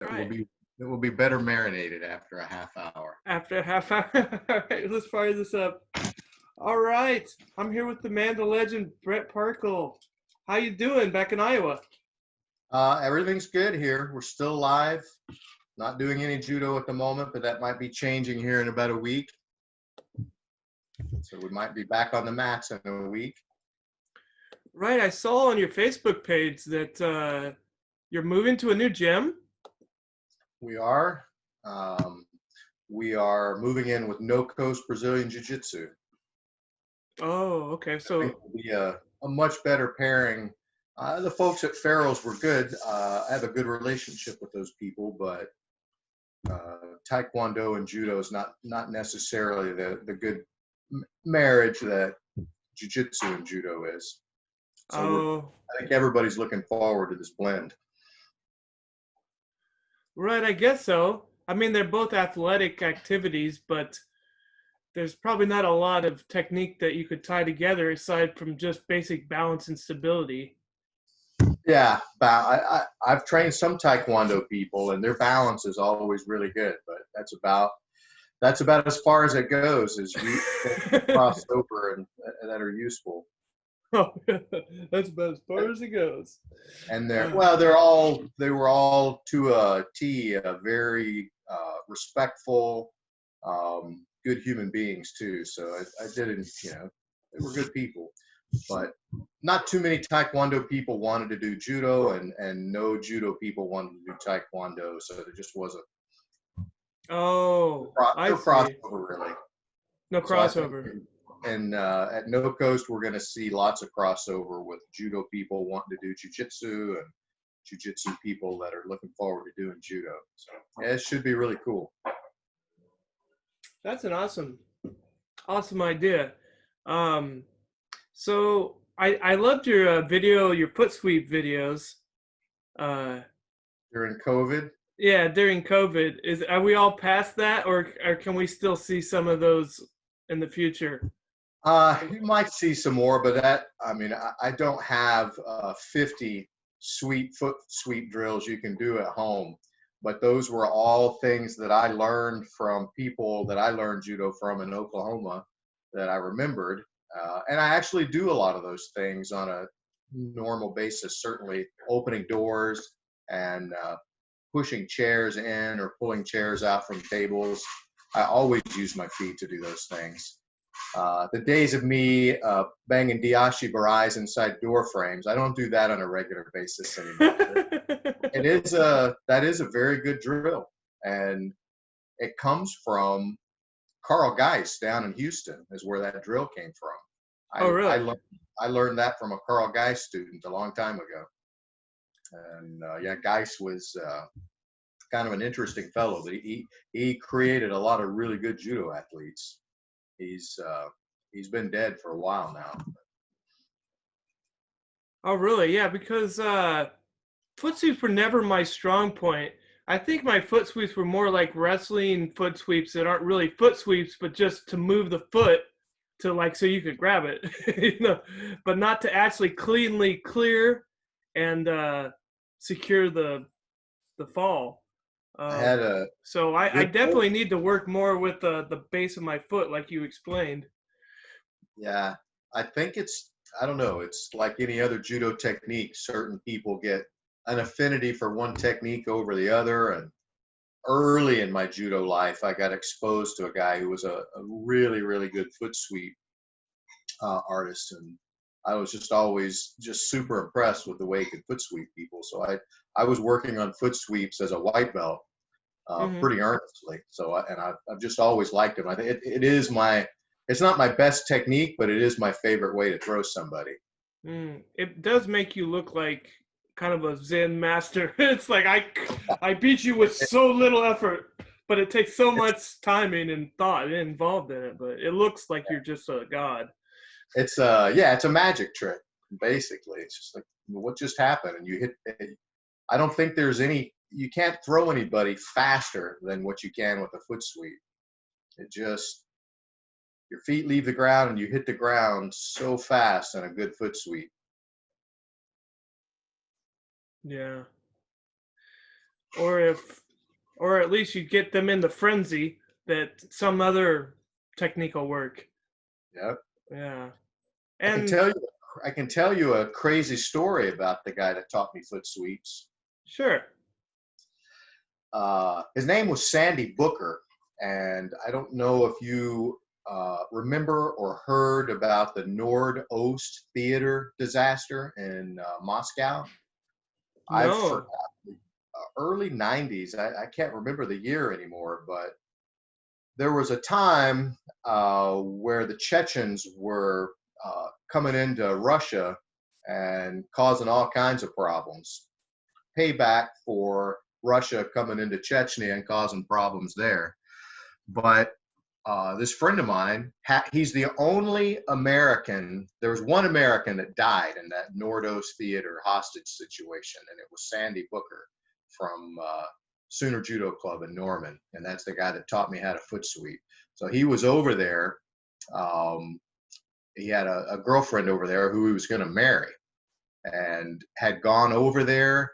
It will Right. be it will be better marinated after a half hour. After a half hour. All right, let's fire this up. All right. I'm here with the man, the legend, Brett Parkle. How you doing back in Iowa? Everything's good here. We're still live. Not doing any judo at the moment, but that might be changing here in about a week. So we might be back on the mats in a week. Right. I saw on your Facebook page that you're moving to a new gym. We are. Um, we are moving in with No Coast Brazilian Jiu-Jitsu. Oh, okay. I think So, it'll be a much better pairing. The folks at Farrell's were good. I have a good relationship with those people, but Taekwondo and Judo is not necessarily the good marriage that Jiu-Jitsu and Judo is. So oh, I think everybody's looking forward to this blend. right. I guess so. I mean, they're both athletic activities, but there's probably not a lot of technique that you could tie together aside from just basic balance and stability. Yeah, I've trained some Taekwondo people, and their balance is always really good. But that's about as far as it goes. Is you cross over and that are useful. Oh, that's about as far as it goes. And Uh, they were all to a T, very respectful, good human beings too. So I didn't, they were good people, but not too many Taekwondo people wanted to do judo, and no judo people wanted to do Taekwondo. So there just wasn't oh, I no see. crossover really. No So I think crossover. at No Coast we're going to see lots of crossover with judo people wanting to do jujitsu and jujitsu people that are looking forward to doing judo. So yeah, it should be really cool. That's an awesome idea. Um, so I loved your video, your foot sweep videos. Uh, During COVID, yeah, during COVID, are we all past that, or can we still see some of those in the future? you might see some more, but I mean, I don't have 50 foot sweep drills you can do at home. But those were all things that I learned from people that I learned judo from in Oklahoma that I remembered. And I actually do a lot of those things on a normal basis, certainly opening doors and pushing chairs in or pulling chairs out from tables. I always use my feet to do those things. The days of me banging Diashi barais inside door frames, I don't do that on a regular basis anymore. That is a very good drill, and it comes from Carl Geist down in Houston is where that drill came from. Oh, really? I learned that from a Carl Geist student a long time ago, and yeah, Geist was kind of an interesting fellow. But he created a lot of really good judo athletes. He's been dead for a while now. Oh, really? Yeah, because foot sweeps were never my strong point. I think my foot sweeps were more like wrestling foot sweeps that aren't really foot sweeps, but just to move the foot to like so you could grab it, but not to actually cleanly clear and secure the fall. I had a So I good coach. definitely need to work more with the base of my foot, like you explained. Yeah, I think I don't know, it's like any other judo technique. Certain people get an affinity for one technique over the other. And early in my judo life, I got exposed to a guy who was a really, really good foot sweep artist. And I was just always just super impressed with the way he could foot sweep people. So I was working on foot sweeps as a white belt Hmm. pretty earnestly. So I've just always liked him. I think it's not my best technique, but it is my favorite way to throw somebody. It does make you look like kind of a Zen master. It's like I beat you with so little effort, but it takes so It's much timing and thought involved in it. But it looks like you're just a god. it's a magic trick basically. It's just like what just happened, and you hit. I don't think there's any. You can't throw anybody faster than what you can with a foot sweep. It just your feet leave the ground and you hit the ground so fast on a good foot sweep. Yeah. or at least you get them in the frenzy that some other technique will work. Yep. Yeah. I can And tell you, I can tell you a crazy story about the guy that taught me foot sweeps. sure. His name was Sandy Booker, and I don't know if you remember or heard about the Nord-Ost theater disaster in Moscow. I've No. early 90s. I can't remember the year anymore, but there was a time where the Chechens were coming into Russia and causing all kinds of problems. Payback for Russia coming into Chechnya and causing problems there. But this friend of mine, he's the only American. There was one American that died in that Nord-Ost theater hostage situation, and it was Sandy Booker from Sooner Judo Club in Norman, and that's the guy that taught me how to foot sweep. So he was over there. He had a girlfriend over there who he was going to marry, and had gone over there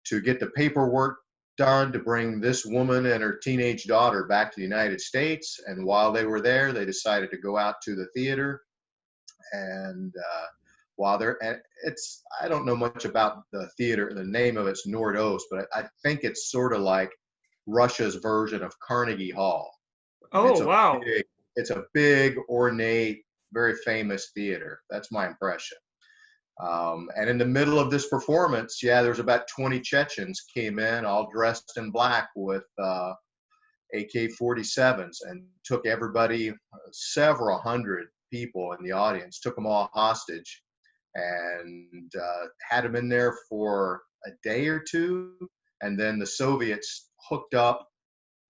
to get the paperwork done to bring this woman and her teenage daughter back to the United States. And while they were there, they decided to go out to the theater. And while they're, and it's, I don't know much about the theater. The name of it's Nord-Ost, but I think it's sort of like Russia's version of Carnegie Hall. And Oh, wow. it's a big, ornate, very famous theater. That's my impression. And in the middle of this performance, yeah, there was about 20 Chechens came in all dressed in black with AK-47s and took everybody, several hundred people in the audience, took them all hostage and had them in there for a day or two. And then the Soviets hooked up,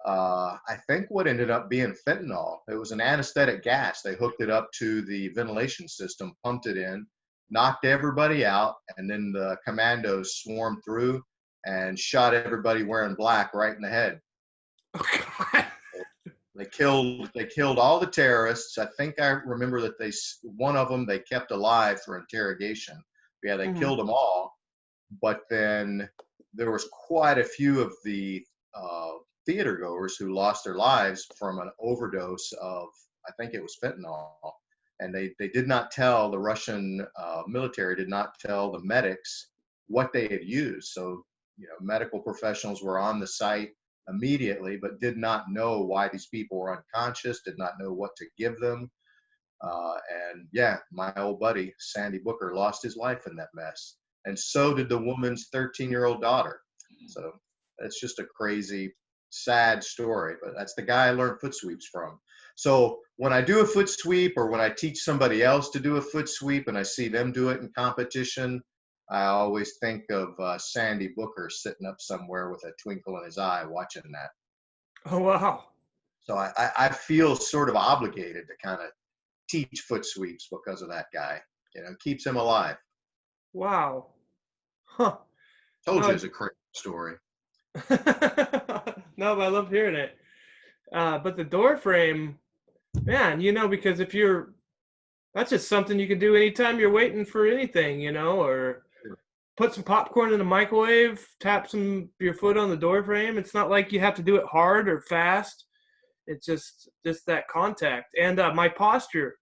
I think what ended up being fentanyl. It was an anesthetic gas. They hooked it up to the ventilation system, pumped it in, knocked everybody out, and then the commandos swarmed through and shot everybody wearing black right in the head. Oh, God. They killed all the terrorists. I think I remember that one of them they kept alive for interrogation. Yeah, they killed them all, but then there was quite a few of the theater goers who lost their lives from an overdose of, I think it was fentanyl. And they did not tell, the Russian military did not tell the medics what they had used. So, medical professionals were on the site immediately, but did not know why these people were unconscious, did not know what to give them. And yeah, my old buddy, Sandy Booker, lost his life in that mess. And so did the woman's 13-year-old daughter. So that's just a crazy, sad story, but that's the guy I learned foot sweeps from. So when I do a foot sweep or when I teach somebody else to do a foot sweep and I see them do it in competition, I always think of Sandy Booker sitting up somewhere with a twinkle in his eye watching that. Oh, wow. So I feel sort of obligated to kind of teach foot sweeps because of that guy. Keeps him alive. Wow. Huh. Told you No, it's a crazy story. no, but I love hearing it. But the door frame, man, because that's just something you can do anytime you're waiting for anything, or put some popcorn in the microwave, tap your foot on the door frame. It's not like you have to do it hard or fast. It's just that contact. And my posture,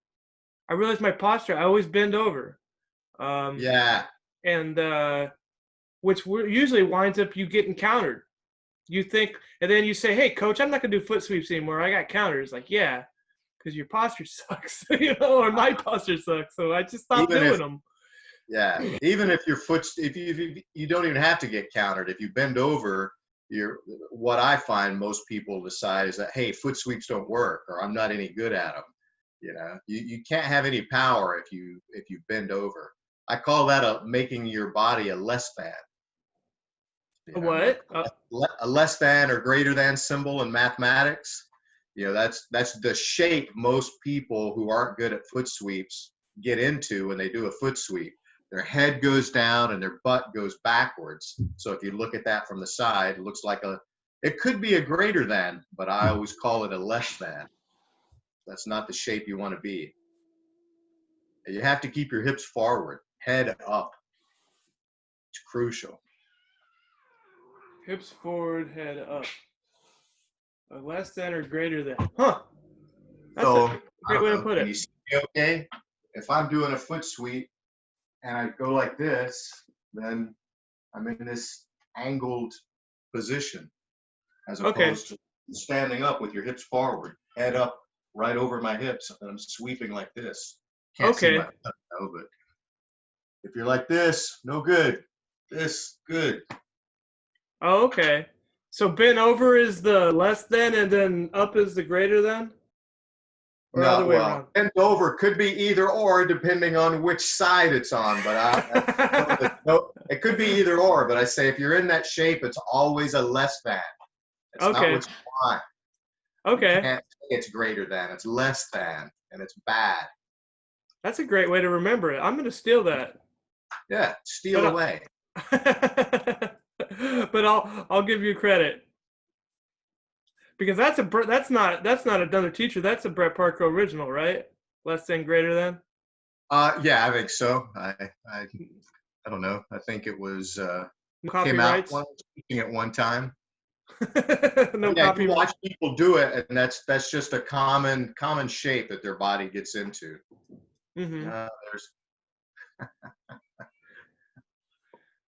I realized my posture, I always bend over. Yeah. And which usually winds up you getting countered. You think, and then you say, "Hey, coach, I'm not gonna do foot sweeps anymore. I got counters." Like, yeah, because your posture sucks, or my posture sucks. So I just stopped doing them. Yeah, even if your foot, if you don't even have to get countered. If you bend over, what I find most people decide is that, hey, foot sweeps don't work, or I'm not any good at them. You can't have any power if you bend over. I call that making your body a less than. What? A less than or greater than symbol in mathematics. That's the shape most people who aren't good at foot sweeps get into when they do a foot sweep. Their head goes down and their butt goes backwards. So if you look at that from the side, it looks like it could be a greater than, but I always call it a less than. That's not the shape you want to be. You have to keep your hips forward, head up. It's crucial. Hips forward, head up. Less than or greater than. Huh. That's So a I great don't way to know. put Can you it. see me okay? If I'm doing a foot sweep and I go like this, then I'm in this angled position as Okay. opposed to standing up with your hips forward, head up right over my hips, and I'm sweeping like this. Can't see my Okay. foot though, but if you're like this, no good. This, good. Oh, okay. So bent over is the less than, and then up is the greater than, or other No, way well, around. bent over could be either or depending on which side it's on. But no, it could be either or. But I say if you're in that shape, it's always a less than. It's not Okay. what you want. You Okay. can't say it's greater than. It's less than, and it's bad. That's a great way to remember it. I'm going to steal that. Yeah, steal But away. but I'll give you credit because that's not another teacher. That's a Brett Parker original, right? Less than, greater than. Yeah, I think so. I don't know. I think it was No came out copyrights. one teaching at one time. No Yeah, you copyright. watch people do it, and that's just a common shape that their body gets into. Mm-hmm. There's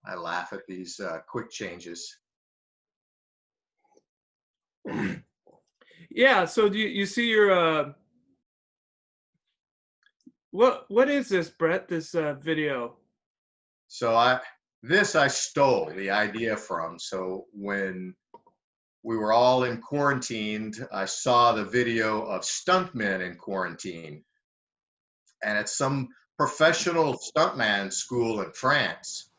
I laugh at these quick changes. Yeah. So do you see your what is this, Brett? This video? So I stole the idea from. So when we were all in quarantined, I saw the video of stuntmen in quarantine, and it's some professional stuntman school in France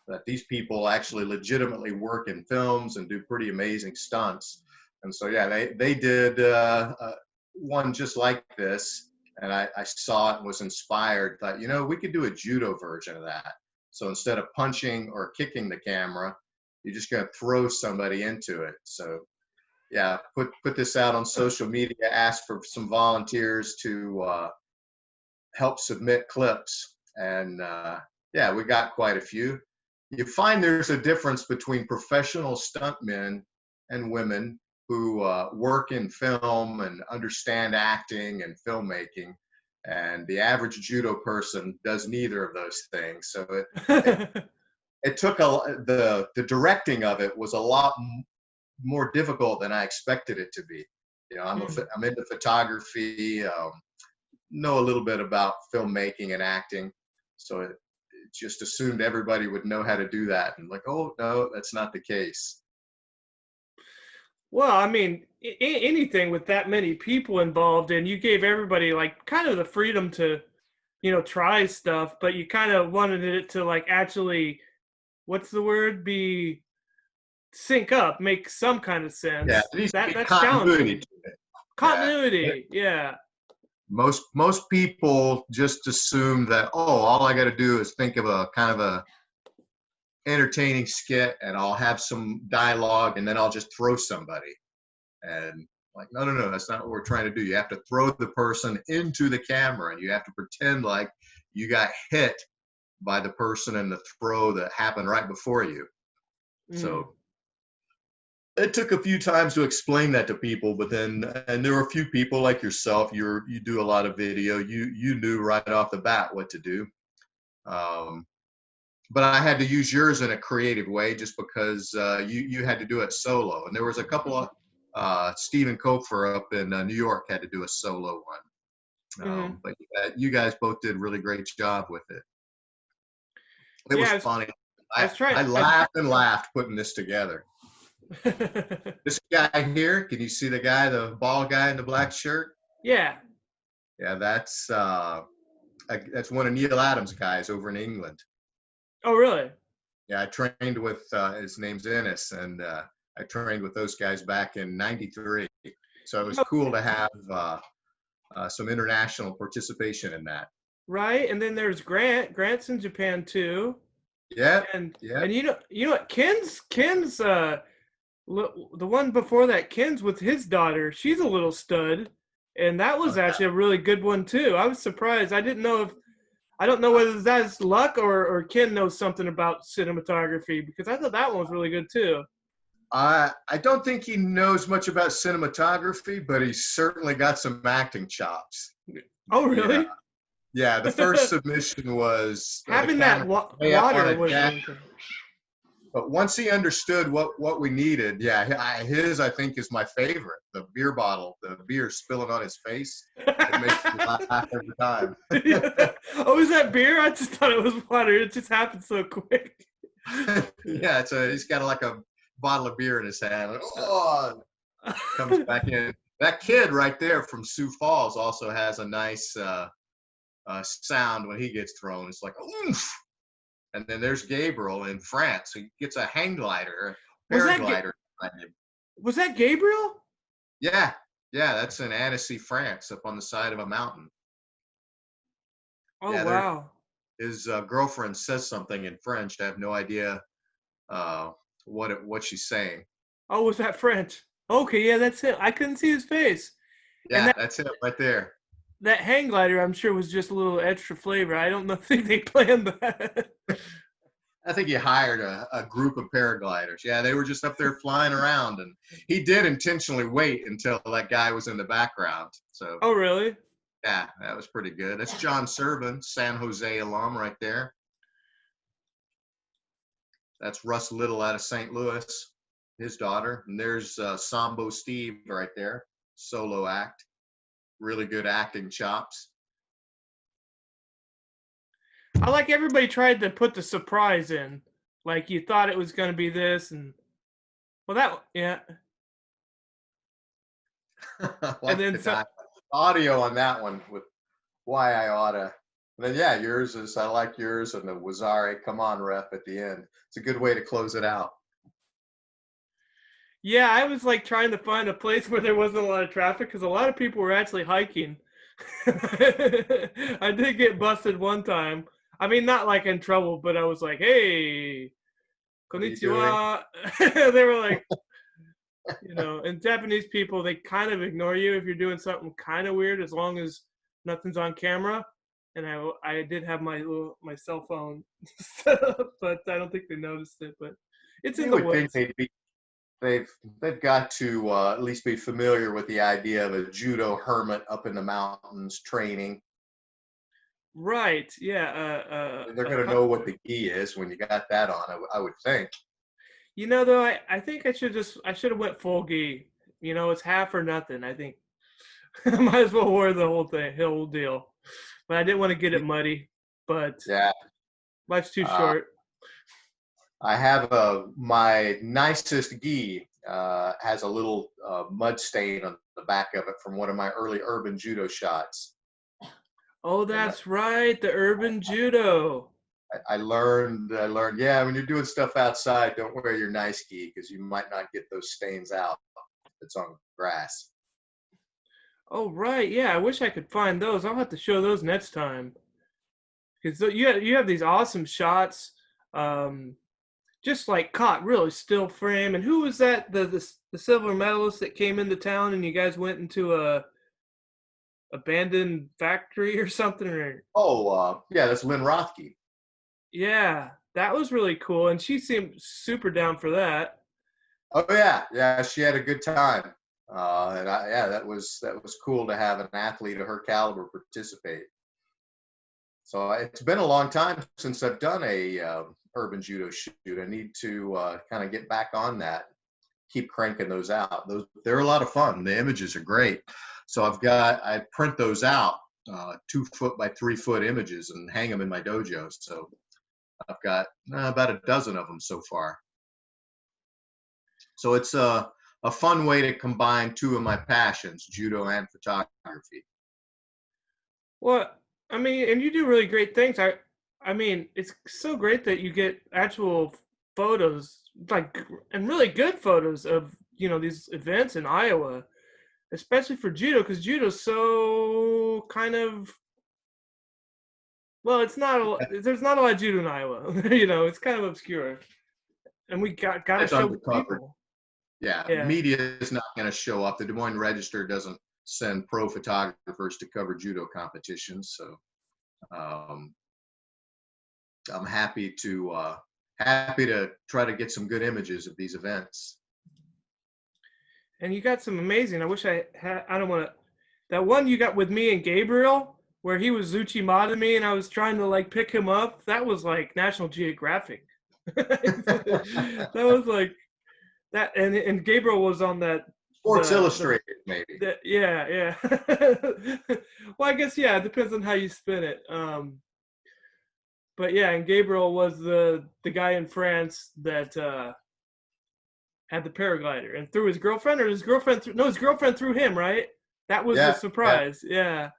that these people actually legitimately work in films and do pretty amazing stunts. And so, yeah, they did one just like this. And I saw it and was inspired, thought, we could do a judo version of that. So instead of punching or kicking the camera, you're just going to throw somebody into it. So, yeah, put this out on social media, ask for some volunteers to help submit clips. And yeah, we got quite a few. You find there's a difference between professional stuntmen and women who work in film and understand acting and filmmaking, and the average judo person does neither of those things. So it took the directing of it was a lot more difficult than I expected it to be. I'm into photography, know a little bit about filmmaking and acting, so it just assumed everybody would know how to do that, and like, oh no, that's not the case. Well, I mean, anything with that many people involved, and you gave everybody like kind of the freedom to, try stuff, but you kind of wanted it to like actually, what's the word? Be sync up, make some kind of sense. Yeah, at least That's continuity challenging. to it. Continuity, yeah. Most people just assume that, oh, all I got to do is think of a kind of a entertaining skit, and I'll have some dialogue, and then I'll just throw somebody. And like, no, that's not what we're trying to do. You have to throw the person into the camera, and you have to pretend like you got hit by the person in the throw that happened right before you. So it took a few times to explain that to people, but then, and there were a few people like yourself, you do a lot of video, you knew right off the bat what to do. But I had to use yours in a creative way just because you had to do it solo. And there was a couple of, Stephen Kofer up in New York had to do a solo one. But you guys both did a really great job with it. It was funny. I laughed and laughed putting this together. This guy here, can you see the guy, the bald guy in the black shirt? Yeah. Yeah, that's one of Neil Adams' guys over in England. Oh, really? Yeah, I trained with his name's Ennis, and I trained with those guys back in '93. So it was cool to have some international participation in that. Right, and then there's Grant. Grant's in Japan too. Yeah. And you know what? Ken's the one before that. Ken's with his daughter. She's a little stud, and that was actually a really good one too. I was surprised. I don't know whether that's luck or Ken knows something about cinematography, because I thought that one was really good too. I don't think he knows much about cinematography, but he's certainly got some acting chops. Oh, Yeah, really? yeah. The first submission was the Having that camera way up on water a was jack. really good. But once he understood what we needed, yeah, his I think is my favorite. The beer bottle, the beer spilling on his face. It makes me laugh every time. Yeah. Oh, is that beer? I just thought it was water. It just happened so quick. Yeah, he's got like a bottle of beer in his hand. Oh, comes back in. That kid right there from Sioux Falls also has a nice sound when he gets thrown. It's like oomph. And then there's Gabriel in France. He gets a hang glider, a Was that paraglider. was that Gabriel? Yeah, yeah, that's in Annecy, France, up on the side of a mountain. Oh, Yeah, wow. his girlfriend says something in French. I have no idea uh, what she's saying. Oh, was that French? Okay, yeah, that's it. I couldn't see his face. And Yeah, that's it right there. that hang glider, I'm sure, was just a little extra flavor. I don't know, think they planned that. I think he hired a group of paragliders. Yeah, they were just up there flying around, and he did intentionally wait until that guy was in the background. So Oh, really? yeah, that was pretty good. That's John Servan, San Jose alum, right there. That's Russ Little out of St. Louis, his daughter. And there's Sambo Steve right there, solo act. Really good acting chops. I like everybody tried to put the surprise in. Like you thought it was going to be this, and well, that yeah, I and like then the audio on that one with Why I Oughta. And then yeah, yours is I like yours and the Wazari Come On rep at the end. It's a good way to close it out. yeah, I was like trying to find a place where there wasn't a lot of traffic because a lot of people were actually hiking. I did get busted one time. I mean, not like in trouble, but I was like, "Hey, What are you doing? konnichiwa." They were like, and Japanese people, they kind of ignore you if you're doing something kind of weird as long as nothing's on camera. And I did have my cell phone set up, but I don't think they noticed it. But it's in You the would think woods. they've got to at least be familiar with the idea of a judo hermit up in the mountains training. Right. Yeah. They're going to know what the gi is when you got that on. I would think. Though I think I should have went full gi. It's half or nothing. I think I might as well wear the whole deal. But I didn't want to get it muddy. But Yeah. life's too Uh, short. I have my nicest gi has a little mud stain on the back of it from one of my early urban judo shots. Oh, And that's right, the urban judo. I learned, yeah, when you're doing stuff outside, don't wear your nice gi because you might not get those stains out if it's on grass. Oh, right, yeah. I wish I could find those. I'll have to show those next time because you have these awesome shots, um, just like caught really still frame. And who was that? The silver medalist that came into town, and you guys went into a abandoned factory or something, or Oh, yeah, that's Lynn Rothke. yeah, that was really cool, and she seemed super down for that. Oh yeah, yeah, she had a good time, yeah, that was cool to have an athlete of her caliber participate. So it's been a long time since I've done a urban judo shoot. I need to kind of get back on that. Keep cranking those out. They're a lot of fun. The images are great. So I print those out, 2 foot by 3 foot images, and hang them in my dojo. So I've got about a dozen of them so far. So it's a fun way to combine two of my passions, judo and photography. Well, I mean, and you do really great things. I mean, it's so great that you get actual photos, like, and really good photos of these events in Iowa, especially for judo, because judo's so kind of well, it's not there's not a lot of judo in Iowa. It's kind of obscure, and we gotta It's show undercovered. people. Yeah, Yeah. media is not going to show up. The Des Moines Register doesn't send pro photographers to cover judo competitions. So um, I'm happy to try to get some good images of these events. And you got some amazing. I wish I had. I don't want to. That one you got with me and Gabriel, where he was Zuchi me, and I was trying to like pick him up. That was like National Geographic. That was like that, and Gabriel was on that. Sports Illustrated, maybe. Yeah. Well, I guess yeah. It depends on how you spin it. But yeah, and Gabriel was the guy in France that had the paraglider and threw his girlfriend, or his girlfriend his girlfriend threw him, right? That was the surprise. Yeah.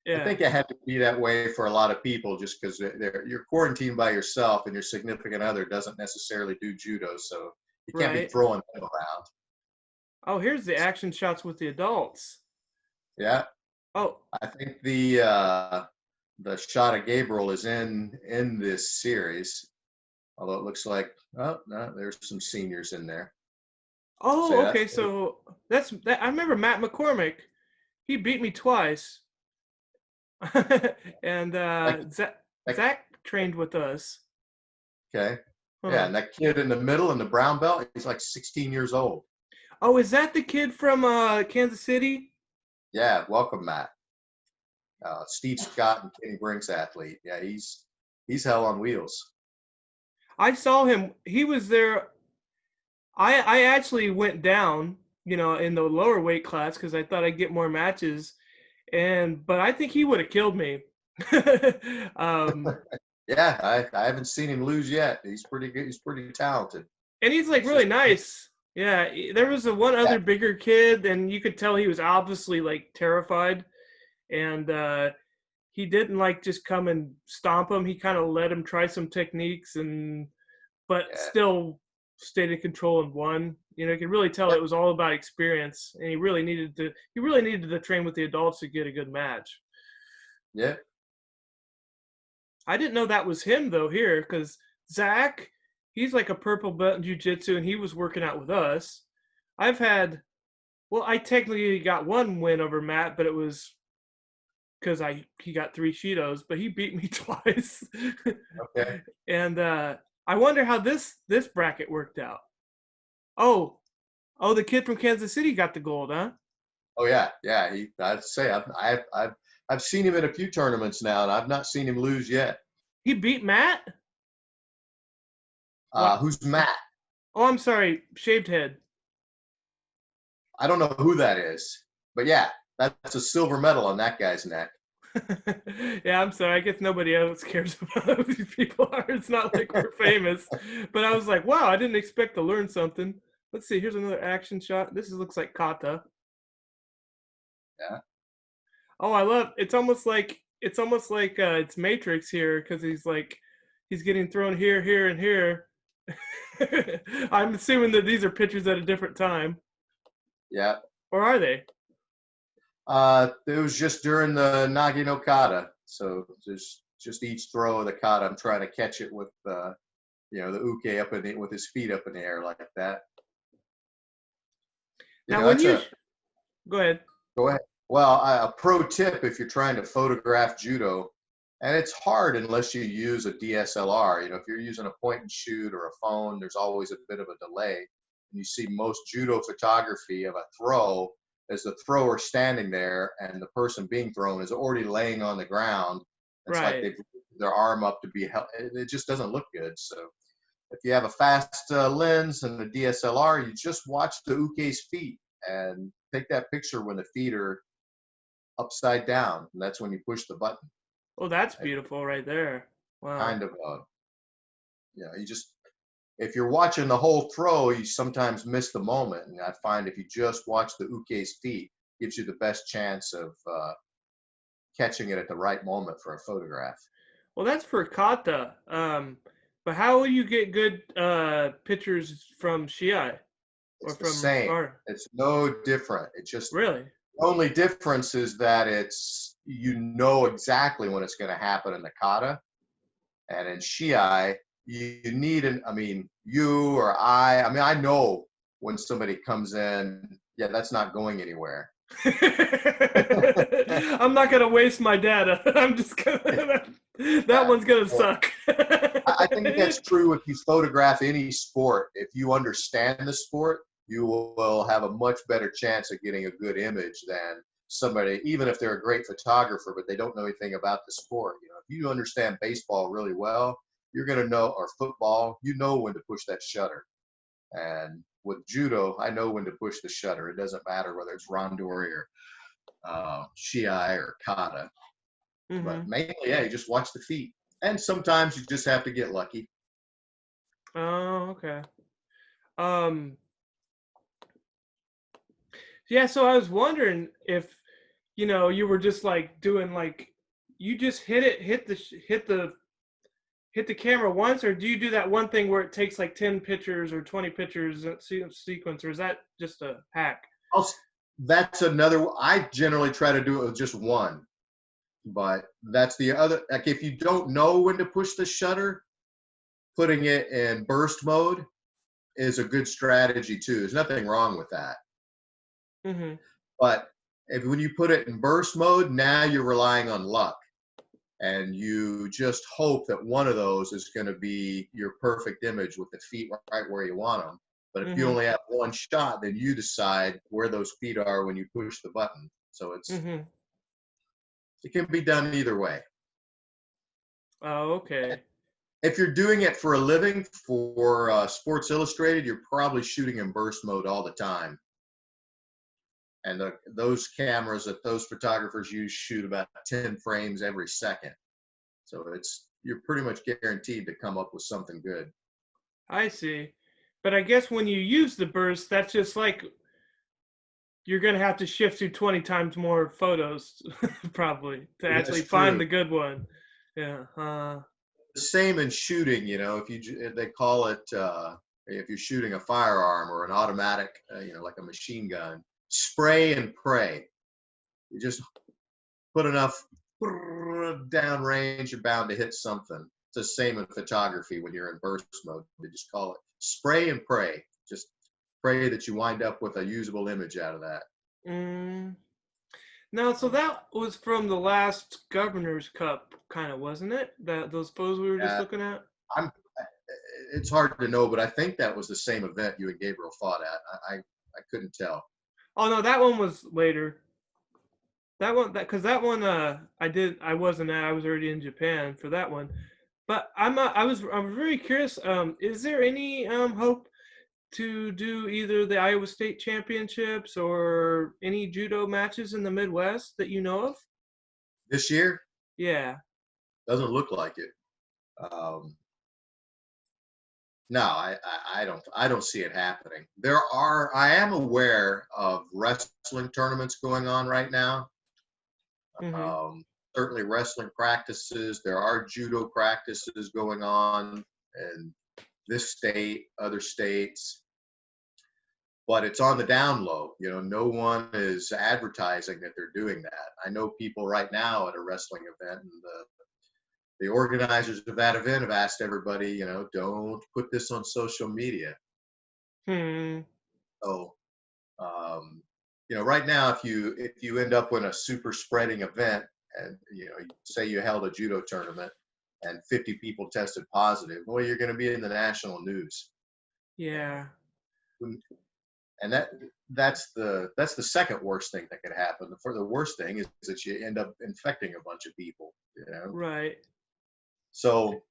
I think it had to be that way for a lot of people, just because you're quarantined by yourself, and your significant other doesn't necessarily do judo, so you can't be throwing them around. Oh, here's the action shots with the adults. Yeah. Oh, I think the shot of Gabriel is in this series, although it looks like, oh no, there's some seniors in there. Oh, okay. So that's that. I remember Matt McCormick. He beat me twice. And Zach trained with us. Okay. Yeah, and that kid in the middle in the brown belt, he's like 16 years old. Oh, is that the kid from Kansas City? Yeah, welcome, Matt. Steve Scott and Kenny Brinks athlete. Yeah, he's hell on wheels. I saw him. He was there. I actually went down, in the lower weight class because I thought I'd get more matches. But I think he would have killed me. Yeah, I haven't seen him lose yet. He's pretty good. He's pretty talented. And he's like really nice. Yeah, there was one other bigger kid, and you could tell he was obviously like terrified. And he didn't like just come and stomp him. He kind of let him try some techniques, but still stayed in control and won. You could really tell it was all about experience, and he really needed to train with the adults to get a good match. Yeah. I didn't know that was him though here, because Zach, he's like a purple belt in jiu-jitsu, and he was working out with us. I technically got one win over Matt, but it was because he got 3 Shidos, but he beat me twice. Okay. And I wonder how this bracket worked out. Oh, the kid from Kansas City got the gold, huh? Oh yeah. I'd say I've seen him in a few tournaments now, and I've not seen him lose yet. He beat Matt? Who's Matt? Oh, I'm sorry, shaved head. I don't know who that is, but yeah, that's a silver medal on that guy's neck. Yeah, I'm sorry. I guess nobody else cares about who these people are. It's not like we're famous. But I was like, wow, I didn't expect to learn something. Let's see. Here's another action shot. This looks like kata. Yeah. Oh, I love. It's almost like it's Matrix here, because he's getting thrown here, and here. I'm assuming that these are pictures at a different time. Yeah. Or are they? It was just during the Nagi no Kata. So just each throw of the kata, I'm trying to catch it with the uke up with his feet up in the air like that. Now, go ahead. Go ahead. Well, a pro tip if you're trying to photograph judo, and it's hard unless you use a DSLR. If you're using a point and shoot or a phone, there's always a bit of a delay. And you see most judo photography of a throw as the thrower standing there, and the person being thrown is already laying on the ground. It's like they've their arm up to be held. It just doesn't look good. So if you have a fast lens and a DSLR, you just watch the uke's feet and take that picture when the feet are upside down, and that's when you push the button. Oh, that's beautiful right there. Wow. Kind of if you're watching the whole throw, you sometimes miss the moment, and I find if you just watch the uke's feet, it gives you the best chance of catching it at the right moment for a photograph. Well, that's for kata. But how will you get good pictures from shiai? It's the same. Sparta? It's no different. It just really. The only difference is that exactly when it's going to happen in the kata, and in shiai you need you or I know when somebody comes in, that's not going anywhere. I'm not going to waste my data. I'm just gonna that one's going to suck. I think that's true if you photograph any sport. If you understand the sport, you will have a much better chance of getting a good image than somebody, even if they're a great photographer, but they don't know anything about the sport. You know, if you understand baseball really well, you're going to know, or football, you know when to push that shutter. And with judo, I know when to push the shutter. It doesn't matter whether it's randori or shiai or kata. But Mm-hmm. mainly, yeah, you just watch the feet. And sometimes you just have to get lucky. Oh, okay. Um, yeah, so I was wondering if, you were just like doing like, you just hit the camera once, or do you do that one thing where it takes like 10 pictures or 20 pictures sequence, or is that just a hack? That's another. I generally try to do it with just one, but that's the other. Like if you don't know when to push the shutter, putting it in burst mode is a good strategy too. There's nothing wrong with that. Mm-hmm. But if when you put it in burst mode, now you're relying on luck. And you just hope that one of those is going to be your perfect image with the feet right where you want them. But if you Mm-hmm. only have one shot, then you decide where those feet are when you push the button. So Mm-hmm. it can be done either way. Oh, okay. If you're doing it for a living for Sports Illustrated, you're probably shooting in burst mode all the time. And those cameras that those photographers use shoot about 10 frames every second. So you're pretty much guaranteed to come up with something good. I see. But I guess when you use the burst, that's just like you're gonna have to shift through 20 times more photos, probably, to actually That's find true. the good one. Yeah. The same in shooting, if they call it, if you're shooting a firearm or an automatic, like a machine gun, spray and pray. You just put enough down range, you're bound to hit something. It's the same in photography when you're in burst mode. They just call it spray and pray. Just pray that you wind up with a usable image out of that. Mm. No, so that was from the last Governor's Cup, kind of, wasn't it? Those photos we were just Uh, looking at. I'm. It's hard to know, but I think that was the same event you and Gabriel fought at. I couldn't tell. Oh no, that one was later. That one, because that one, I wasn't at. I was already in Japan for that one. But I'm very curious. Is there any hope to do either the Iowa State Championships or any judo matches in the Midwest that you know of? This year Yeah. doesn't look like it. Um, no, I don't see it happening. I am aware of wrestling tournaments going on right now. Mhm. Um, Certainly wrestling practices. There are judo practices going on in this state, other states, but it's on the down low. No one is advertising that they're doing that. I know people right now at a wrestling event, and the organizers of that event have asked everybody, don't put this on social media. Hmm. So, um, right now, if you end up in a super spreading event, and say you held a judo tournament and 50 people tested positive, well, you're going to be in the national news. Yeah. And that's the second worst thing that could happen. The worst thing is that you end up infecting a bunch of people. Right. So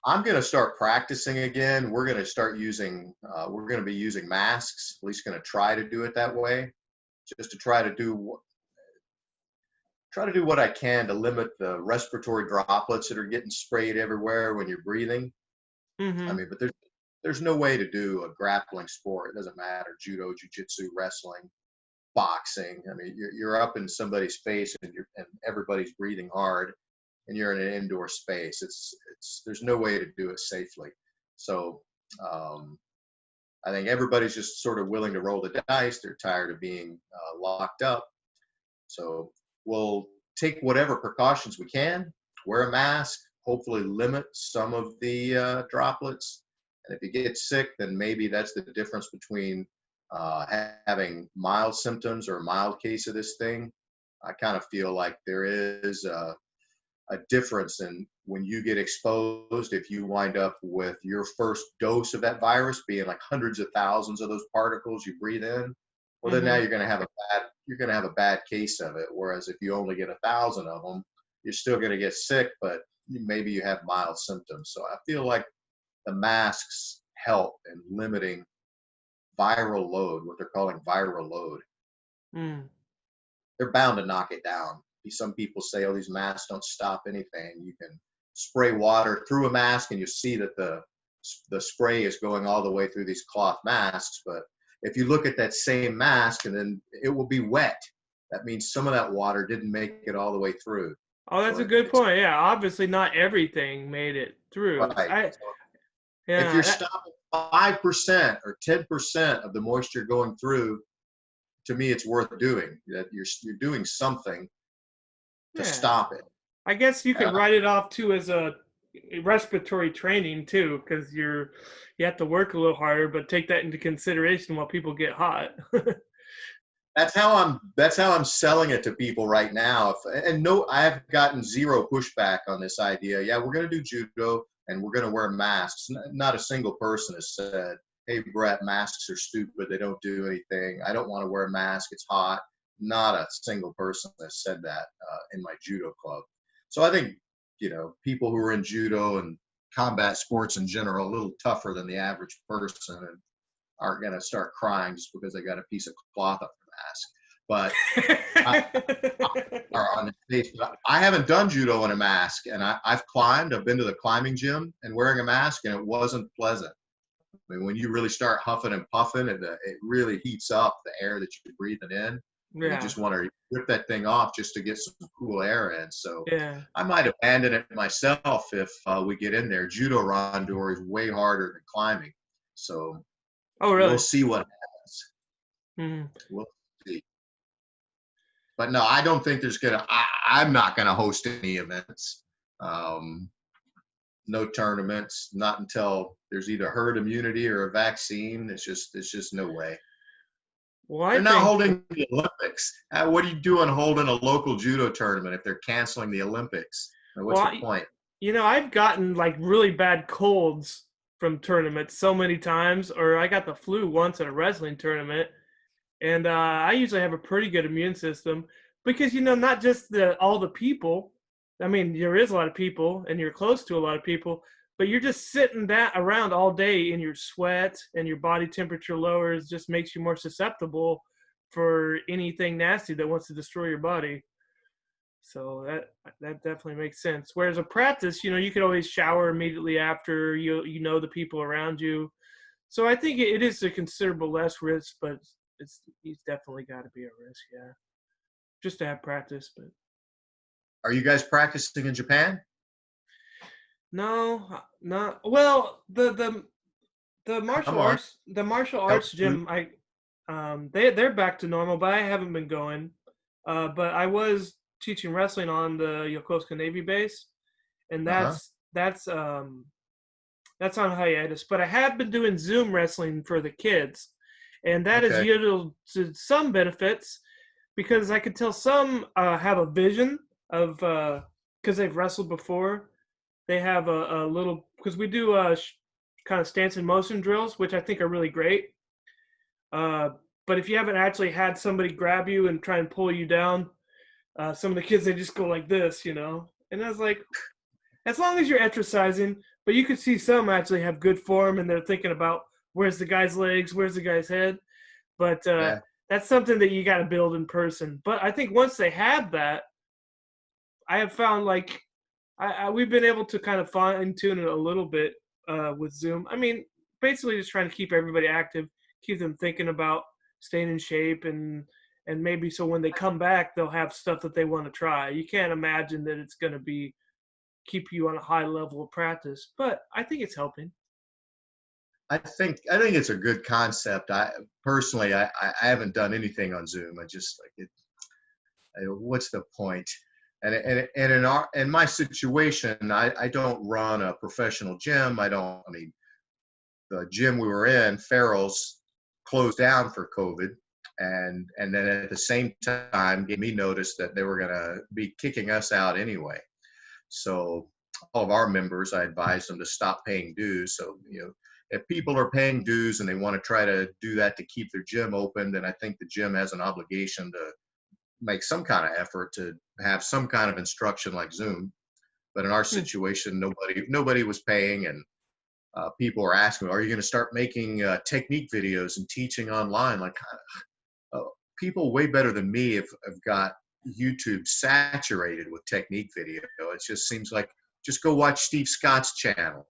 I'm going to start practicing again. We're going to start using. We're going to be using masks. At least going to try to do it that way, just to try to do what I can to limit the respiratory droplets that are getting sprayed everywhere when you're breathing. I Mhm. mean, but there's no way to do a grappling sport. It doesn't matter, judo, jiu-jitsu, wrestling, boxing. I mean, you're up in somebody's face and everybody's breathing hard, and you're in an indoor space. There's no way to do it safely. So I think everybody's just sort of willing to roll the dice. They're tired of being locked up. So we'll take whatever precautions we can, wear a mask, hopefully limit some of the droplets. And if you get sick, then maybe that's the difference between having mild symptoms or a mild case of this thing. I kind of feel like there is a difference in when you get exposed, if you wind up with your first dose of that virus being like hundreds of thousands of those particles you breathe in, well, then now Hmm. you're going to have a bad case of it. Whereas if you only get 1,000 of them, you're still going to get sick, but maybe you have mild symptoms. So I feel like the masks help in limiting viral load, what they're calling viral load. Mm. They're bound to knock it down. Some people say, oh, these masks don't stop anything. You can spray water through a mask and you see that the spray is going all the way through these cloth masks. But if you look at that same mask and then it will be wet, that means some of that water didn't make it all the way through. Oh, that's So a good it's point. Yeah, obviously not everything made it through. right. I So if yeah, you're stopping 5% or 10% of the moisture going through, to me, it's worth doing. That you're doing something to yeah. stop it. I guess you could Uh, write it off too as a respiratory training too, because you have to work a little harder, but take that into consideration while people get hot. that's how I'm selling it to people right now. And no, I have gotten zero pushback on this idea. Yeah, we're going to do judo and we're going to wear masks. Not a single person has said, "Hey, Brett, masks are stupid. They don't do anything. I don't want to wear a mask. It's hot." Not a single person has said that in my judo club. So I think people who are in judo and combat sports in general are a little tougher than the average person and aren't going to start crying just because they got a piece of cloth up their mask. But or on the face. But I haven't done judo in a mask, and I've climbed. I've been to the climbing gym and wearing a mask, and it wasn't pleasant. I mean, when you really start huffing and puffing, it really heats up the air that you're breathing in, and you Yeah, just want to rip that thing off just to get some cool air in. So yeah. I might abandon it myself if we get in there. Judo rondor is way harder than climbing, so Oh, we'll really? see what happens. Mhm. We'll see. But no, I don't think there's gonna. I'm not gonna host any events. Um, no tournaments, not until there's either herd immunity or a vaccine. It's just no way. Well, I They're not think, holding the Olympics. What are you doing holding a local judo tournament if they're canceling the Olympics? What's well, the point? I've gotten like really bad colds from tournaments so many times, or I got the flu once at a wrestling tournament, and I usually have a pretty good immune system because not just all the people. I mean, there is a lot of people, and you're close to a lot of people, but you're just sitting that around all day in your sweat, and your body temperature lowers, just makes you more susceptible for anything nasty that wants to destroy your body. So that definitely makes sense. Whereas a practice, you could always shower immediately after. You know the people around you. So I think it is a considerable less risk, but it's definitely got to be a risk, yeah. Just to have practice, but Are you guys practicing in Japan? no, not well. The Come martial on, arts the martial tell arts the truth. gym, they're back to normal, but I haven't been going. But I was teaching wrestling on the Yokosuka Navy base, and Uh-huh. that's on hiatus. But I have been doing Zoom wrestling for the kids, and that has Okay. yielded to some benefits because I could tell some have a vision of because they've wrestled before. They have a little because we do kind of stance and motion drills, which I think are really great. Uh, but if you haven't actually had somebody grab you and try and pull you down, some of the kids they just go like this. And I was like, as long as you're exercising, but you could see some actually have good form and they're thinking about where's the guy's legs, where's the guy's head. But Yeah. that's something that you got to build in person. But I think once they have that, I have found like we've been able to kind of fine tune it a little bit with Zoom. I mean, basically just trying to keep everybody active, keep them thinking about staying in shape, and maybe so when they come back, they'll have stuff that they want to try. You can't imagine that it's going to be keep you on a high level of practice, but I think it's helping. I think it's a good concept. I personally, I haven't done anything on Zoom. I just like it. What's the point? And in my situation, I don't run a professional gym. I don't. I mean, the gym we were in, Farrell's, closed down for COVID, and then at the same time gave me notice that they were going to be kicking us out anyway. So all of our members, I advise them to stop paying dues. So, if people are paying dues and they want to try to do that to keep their gym open, then I think the gym has an obligation to make some kind of effort to have some kind of instruction like Zoom. But in our Hmm. situation, nobody was paying, and people were asking, "Are you going to start making technique videos and teaching online?" Like, uh, people way better than me have got YouTube saturated with technique video. It just seems like just go watch Steve Scott's channel.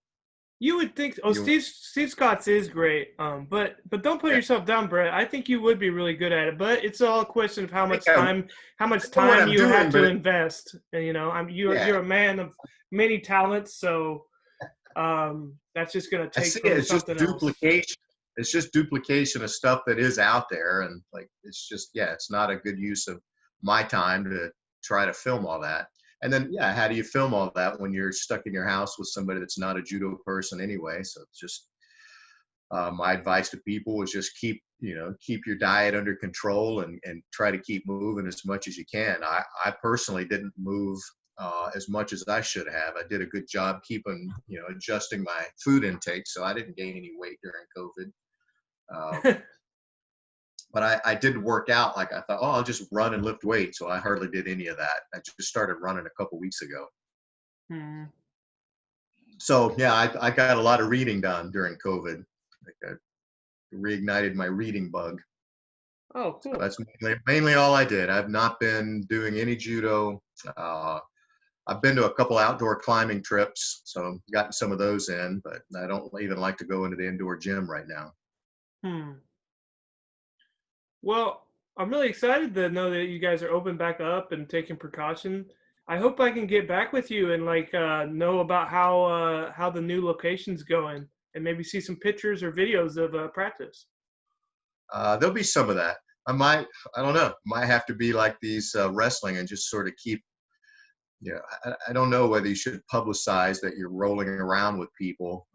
You would think. Oh, You, Steve Scott's is great. But don't put yeah, yourself down, Brett. I think you would be really good at it. But it's all a question of I think I how much know what time I'm you have doing, to but invest. And yeah, you're a man of many talents, so that's just gonna I take see it. from It's just something else. duplication. It's just duplication of stuff that is out there, and like it's just yeah, it's not a good use of my time to try to film all that. And then yeah, how do you film all that when you're stuck in your house with somebody that's not a judo person anyway? So it's just my advice to people is just keep your diet under control and try to keep moving as much as you can. I personally didn't move as much as I should have. I did a good job keeping adjusting my food intake, so I didn't gain any weight during COVID. But I did work out. Like I thought, oh, I'll just run and lift weights. So I hardly did any of that. I just started running a couple weeks ago. Hmm. So yeah, I got a lot of reading done during COVID. Like I reignited my reading bug. Oh, So cool. that's mainly all I did. I've not been doing any judo. Uh, I've been to a couple outdoor climbing trips, so gotten some of those in, but I don't even like to go into the indoor gym right now. Hmm. Well, I'm really excited to know that you guys are open back up and taking precaution. I hope I can get back with you and know about how the new location's going and maybe see some pictures or videos of practice. There'll be some of that. I don't know, might have to be like these wrestling and just sort of keep, I don't know whether you should publicize that you're rolling around with people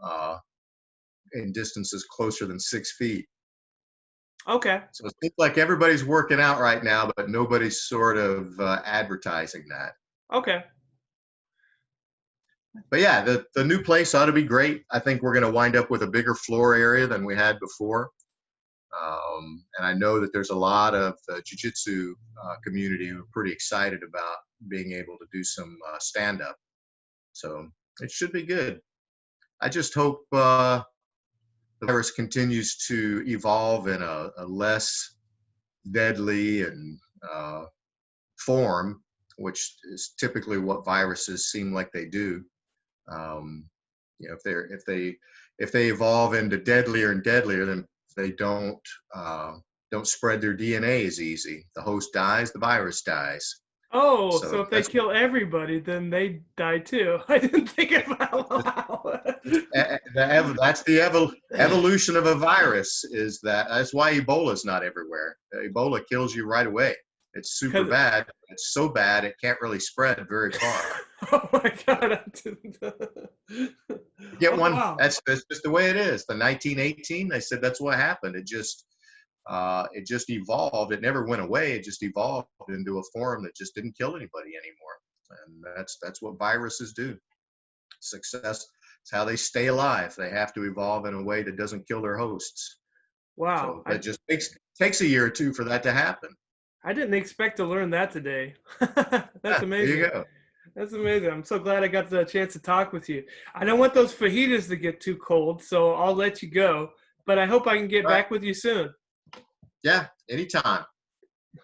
in distances closer than 6 feet. Okay. So it seems like everybody's working out right now, but nobody's sort of advertising that. Okay. But yeah, the new place ought to be great. I think we're going to wind up with a bigger floor area than we had before. And I know that there's a lot of the jiu-jitsu community who are pretty excited about being able to do some stand-up. So it should be good. I just hope the virus continues to evolve in a less deadly and form, which is typically what viruses seem like they do. Um, if they evolve into deadlier and deadlier, then they uh, don't spread their DNA as easy. The host dies, the virus dies. Oh, so So if they that's kill everybody, then they die too. I didn't think about wow. that's the evolution of a virus. That's why Ebola is not everywhere. Ebola kills you right away. It's super Because bad. It's so bad it can't really spread very far. oh my god, I didn't. You get Oh one. wow. That's just the way it is. The 1918. They said that's what happened. It just evolved. It never went away. It just evolved into a form that just didn't kill anybody anymore. And that's what viruses do. Success is how they stay alive. They have to evolve in a way that doesn't kill their hosts. Wow. So that just takes a year or two for that to happen. I didn't expect to learn that today. That's Yeah, there you amazing. go. That's amazing. I'm so glad I got the chance to talk with you. I don't want those fajitas to get too cold, so I'll let you go. But I hope I can get All right. back with you soon. Yeah, anytime.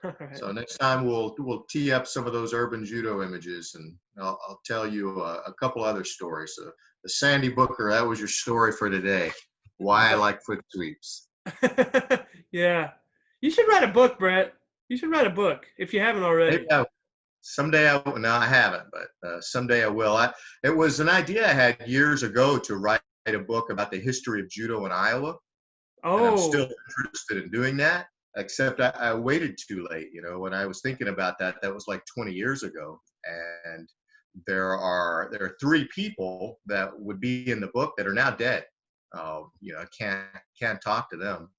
All right. So next time we'll tee up some of those urban judo images, and I'll tell you a couple other stories. So the Sandy Booker, that was your story for today. Why I like foot sweeps. Yeah. You should write a book, Brett. You should write a book if you haven't Maybe already. someday I will. No, I haven't, but someday I will. It was an idea I had years ago to write a book about the history of judo in Iowa, and I'm still Oh, interested in doing that. Except I waited too late. When I was thinking about that, that was like 20 years ago, and there are three people that would be in the book that are now dead. I can't talk to them.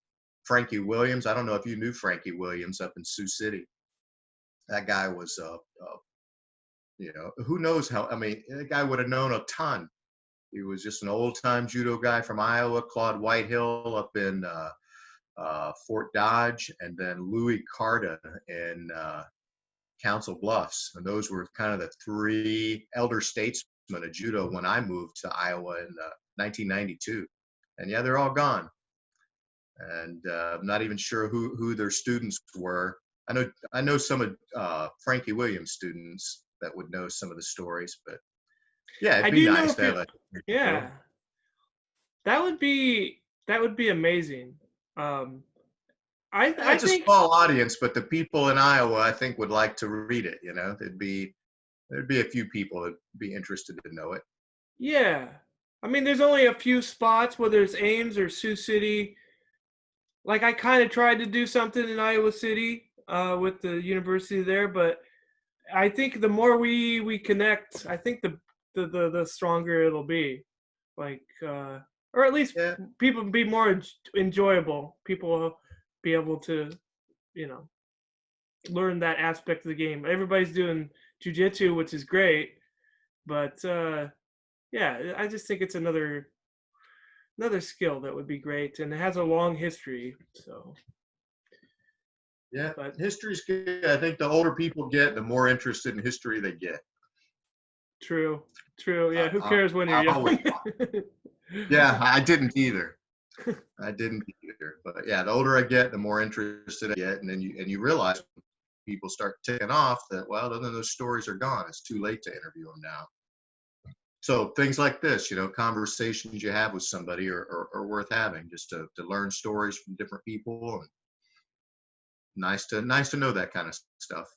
Frankie Williams. I don't know if you knew Frankie Williams up in Sioux City. That guy was Who knows how, I mean, the guy would have known a ton. He was just an old time judo guy from Iowa, Claude Whitehill up in Fort Dodge, and then Louis Carta in Council Bluffs. And those were kind of the three elder statesmen of judo when I moved to Iowa in 1992. And yeah, they're all gone. And I'm not even sure who their students were. I know some of Frankie Williams' students that would know some of the stories, but yeah, I it'd be do know nice if to have you, a yeah, that would be amazing. I it's a think, small audience, but the people in Iowa, I think, would like to read it. There'd be a few people that'd be interested to know it. yeah. I mean, there's only a few spots, whether it's Ames or Sioux City. Like I kind of tried to do something in Iowa City with the university there, but I think the more we connect, I think the stronger it'll be. Like, or at least Yeah, people be more enjoyable. People will be able to, you know, learn that aspect of the game. Everybody's doing jujitsu, which is great, but yeah, I just think it's another skill that would be great, and it has a long history. So, yeah, but history's good. I think the older people get, the more interested in history they get. true, true. Yeah, I, who I, cares when you're I always, young? yeah, I didn't either. I didn't either. But yeah, the older I get, the more interested I get, and then you realize people start ticking off that, well, then those stories are gone. It's too late to interview them now. So things like this, conversations you have with somebody are worth having, just to learn stories from different people, and nice to know that kind of stuff.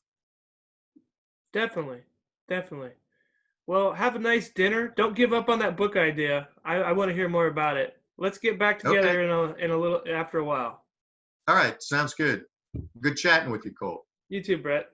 Definitely, definitely. Well, have a nice dinner. Don't give up on that book idea. I want to hear more about it. Let's get back Okay. together in a little after a while. All right. Sounds good. Good chatting with you, Cole. You too, Brett.